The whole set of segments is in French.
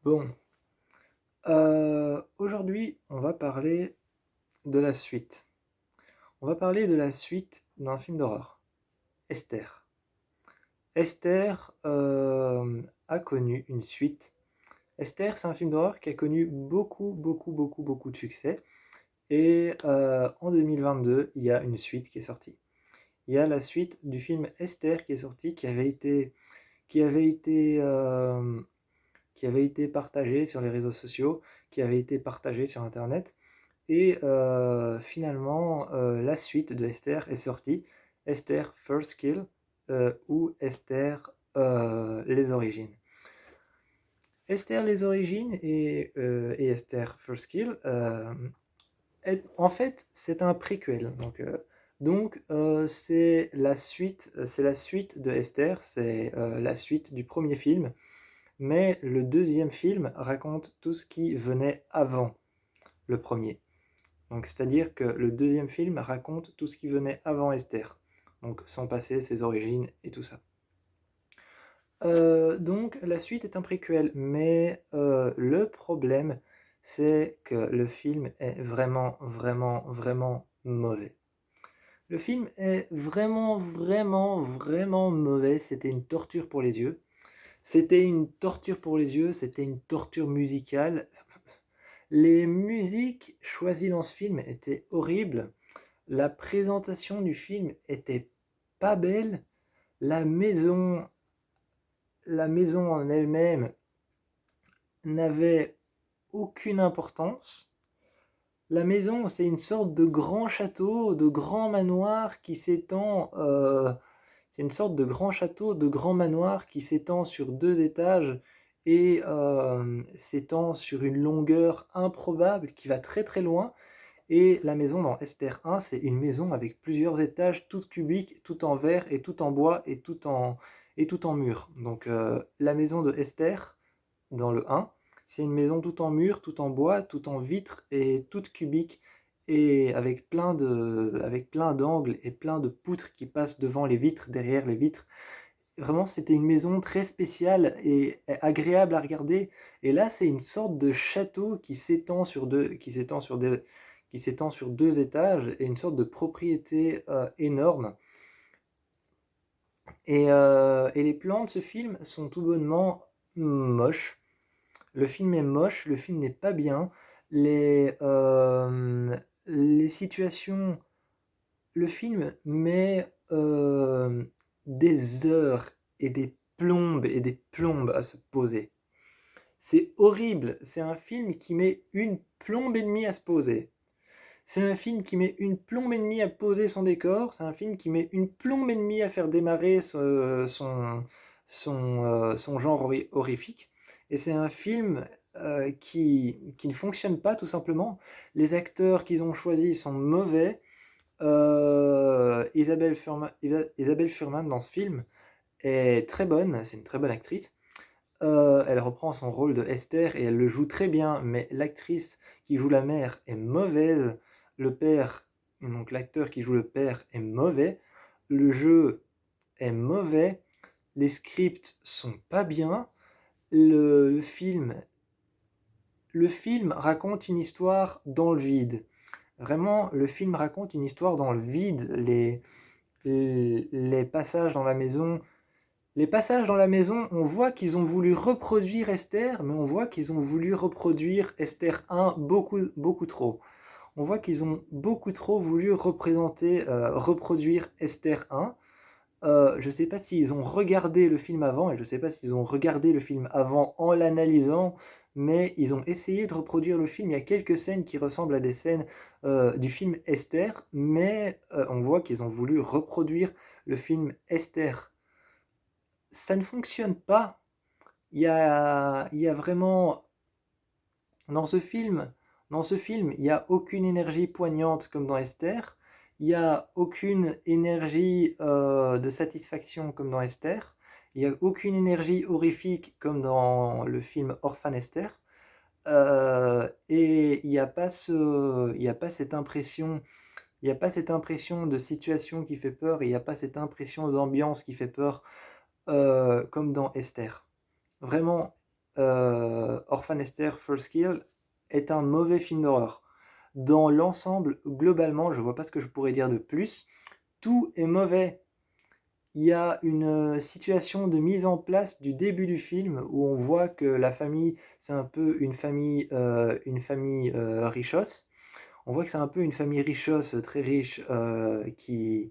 Bon, aujourd'hui, on va parler de la suite. On va parler de la suite d'un film d'horreur, Esther. Esther, a connu une suite. Esther, c'est un film d'horreur qui a connu beaucoup, beaucoup, beaucoup, beaucoup de succès et en 2022, il y a une suite qui est sortie. Il y a la suite du film Esther qui est sorti, qui avait été, qui avait été partagé sur les réseaux sociaux, qui avait été partagé sur internet. Et finalement, la suite de Esther est sortie, Esther First Kill ou Esther les origines. Esther les origines et Esther First Kill, en fait, c'est un préquel. C'est la suite de Esther, c'est la suite du premier film, mais le deuxième film raconte tout ce qui venait avant le premier. Donc, c'est-à-dire que le deuxième film raconte tout ce qui venait avant Esther, donc son passé, ses origines et tout ça. Donc, la suite est un préquel, mais le problème, c'est que le film est vraiment, vraiment, vraiment mauvais. Le film est vraiment, vraiment, vraiment mauvais. C'était une torture pour les yeux. C'était une torture pour les yeux, c'était une torture musicale. Les musiques choisies dans ce film étaient horribles. La présentation du film était pas belle. La maison, la maison en elle-même n'avait aucune importance. La maison, c'est une sorte de grand château, de grand manoir qui s'étend. C'est une sorte de grand château, de grand manoir qui s'étend sur 2 étages et s'étend sur une longueur improbable qui va très très loin. Et la maison dans Esther 1, c'est une maison avec plusieurs étages, toute cubique, tout en verre et tout en bois et tout en mur. Donc la maison de Esther, dans le 1, c'est une maison tout en mur, tout en bois, tout en vitre et toute cubique et avec plein d'angles et plein de poutres qui passent devant les vitres, derrière les vitres. Vraiment, c'était une maison très spéciale et agréable à regarder. Et là, c'est une sorte de château qui s'étend sur 2 étages et une sorte de propriété énorme. Et les plans de ce film sont tout bonnement moches. Le film est moche, le film n'est pas bien. Les, euh, les situations, le film met des heures et des plombes à se poser. C'est horrible, c'est un film qui met une plombe et demie à se poser. C'est un film qui met une plombe et demie à poser son décor, c'est un film qui met une plombe et demie à faire démarrer son genre horrifique. Et c'est un film qui ne fonctionne pas tout simplement. Les acteurs qu'ils ont choisis sont mauvais. Isabelle Fuhrman dans ce film est très bonne, c'est une très bonne actrice. Elle reprend son rôle de Esther et elle le joue très bien, mais l'actrice qui joue la mère est mauvaise, le père, donc l'acteur qui joue le père est mauvais, le jeu est mauvais, les scripts sont pas bien, le film, le film raconte une histoire dans le vide. Vraiment, le film raconte une histoire dans le vide. Les passages dans la maison, on voit qu'ils ont voulu reproduire Esther, mais on voit qu'ils ont voulu reproduire Esther 1 beaucoup, beaucoup trop. On voit qu'ils ont beaucoup trop voulu reproduire Esther 1. Je ne sais pas s'ils ont regardé le film avant, et je ne sais pas s'ils ont regardé le film avant en l'analysant, mais ils ont essayé de reproduire le film. Il y a quelques scènes qui ressemblent à des scènes du film Esther, mais on voit qu'ils ont voulu reproduire le film Esther. Ça ne fonctionne pas. Il y a vraiment dans ce film, il n'y a aucune énergie poignante comme dans Esther. Il n'y a aucune énergie de satisfaction comme dans Esther. Il n'y a aucune énergie horrifique comme dans le film Orphan Esther. Et il n'y a pas cette impression, il n'y a pas cette impression de situation qui fait peur. Il n'y a pas cette impression d'ambiance qui fait peur comme dans Esther. Vraiment, Orphan Esther First Kill est un mauvais film d'horreur. Dans l'ensemble, globalement, je vois pas ce que je pourrais dire de plus. Tout est mauvais. Il y a une situation de mise en place du début du film où on voit que la famille, c'est un peu une famille richosse. On voit que c'est un peu une famille richosse, très riche, qui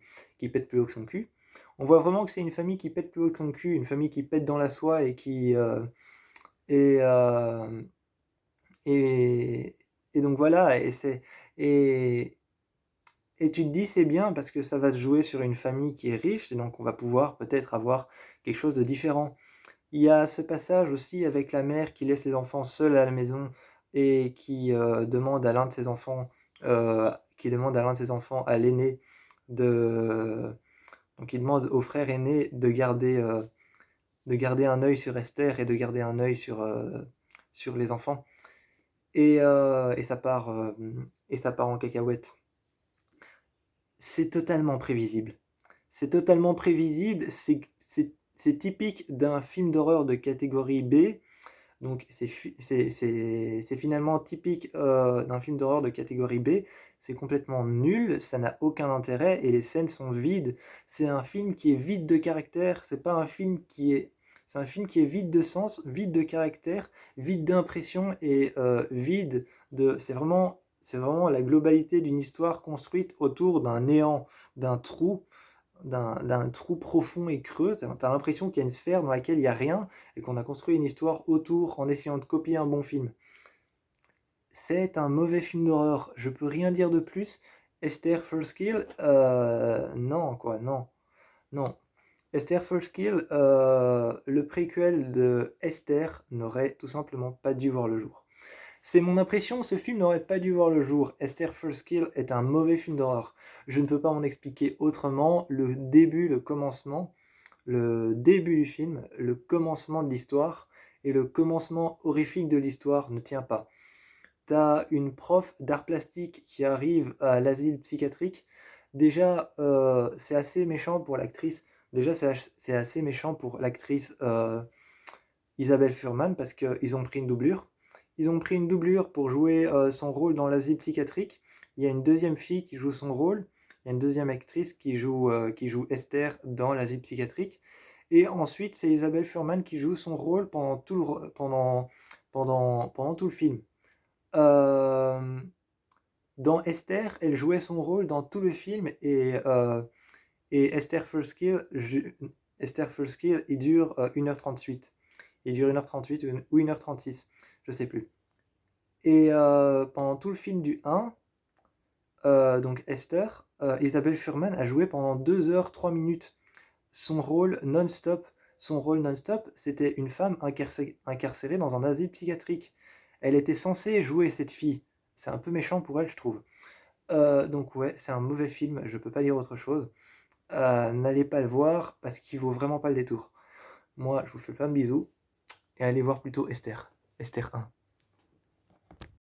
pète plus haut que son cul. On voit vraiment que c'est une famille qui pète plus haut que son cul, une famille qui pète dans la soie et, euh, et, et donc voilà, et, et tu te dis c'est bien parce que ça va se jouer sur une famille qui est riche, et donc on va pouvoir peut-être avoir quelque chose de différent. Il y a ce passage aussi avec la mère qui laisse les enfants seuls à la maison et demande à l'un de ses enfants, à l'aîné, de, donc il demande au frère aîné de garder un œil sur Esther et de garder un œil sur les enfants. Et ça part en cacahuète. C'est totalement prévisible. C'est totalement prévisible. C'est typique d'un film d'horreur de catégorie B. Donc c'est finalement typique d'un film d'horreur de catégorie B. C'est complètement nul, ça n'a aucun intérêt et les scènes sont vides. C'est un film qui est vide de caractère. C'est un film qui est vide de sens, vide de caractère, vide d'impression et vide de. C'est vraiment la globalité d'une histoire construite autour d'un néant, d'un trou d'un trou profond et creux. T'as l'impression qu'il y a une sphère dans laquelle il n'y a rien et qu'on a construit une histoire autour en essayant de copier un bon film. C'est un mauvais film d'horreur, je peux rien dire de plus. Esther First Kill, non quoi, non, non. Esther First Kill, le préquel de Esther n'aurait tout simplement pas dû voir le jour. C'est mon impression, ce film n'aurait pas dû voir le jour. Esther First Kill est un mauvais film d'horreur. Je ne peux pas m'en expliquer autrement. Le début du film, le commencement de l'histoire et le commencement horrifique de l'histoire ne tient pas. T'as une prof d'art plastique qui arrive à l'asile psychiatrique. Déjà, c'est assez méchant pour l'actrice. Déjà, c'est assez méchant pour l'actrice Isabelle Fuhrman parce qu'ils ont pris une doublure. Ils ont pris une doublure pour jouer son rôle dans l'asile psychiatrique. Il y a une deuxième fille qui joue son rôle. Il y a une deuxième actrice qui joue Esther dans l'asile psychiatrique. Et ensuite, c'est Isabelle Fuhrman qui joue son rôle pendant tout le film. Dans Esther, elle jouait son rôle dans tout le film et Esther First Kill, il dure 1h38. Il dure 1h38 ou 1h36, je sais plus. Et pendant tout le film du 1, donc Esther, Isabelle Fuhrman a joué pendant 2h, 3 minutes. Son rôle non-stop, c'était une femme incarcérée dans un asile psychiatrique. Elle était censée jouer cette fille. C'est un peu méchant pour elle, je trouve. Donc ouais, c'est un mauvais film, je peux pas dire autre chose. N'allez pas le voir parce qu'il vaut vraiment pas le détour. Moi, je vous fais plein de bisous et allez voir plutôt Esther. Esther 1.